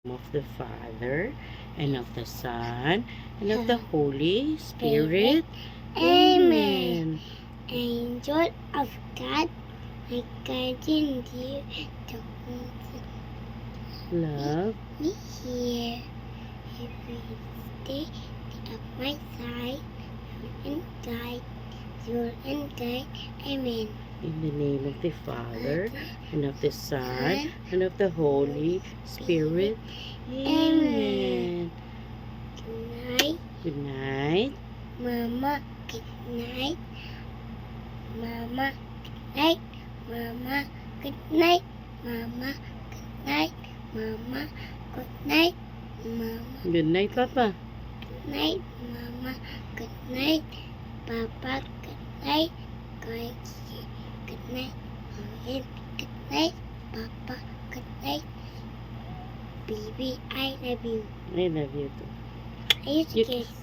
Of the Father, and of the Son, and of the Holy Spirit. Amen. Angel of God, my guardian dear, don't Love, me here. Every day of my side, you and guide. Amen. in the name of the Father, and of the Son, and of the Holy Spirit. Amen. Good night, Good night. Mama. Good night, Mama. Good night, Mama. Good night, Mama. Good night, Mama. Good night, Mama. Good night, Papa. Good night, Mama. Good night, Papa. Good night, Good night, Mama. Good night, Papa. Good night, baby. I love you. I love you too. I used to You- kiss.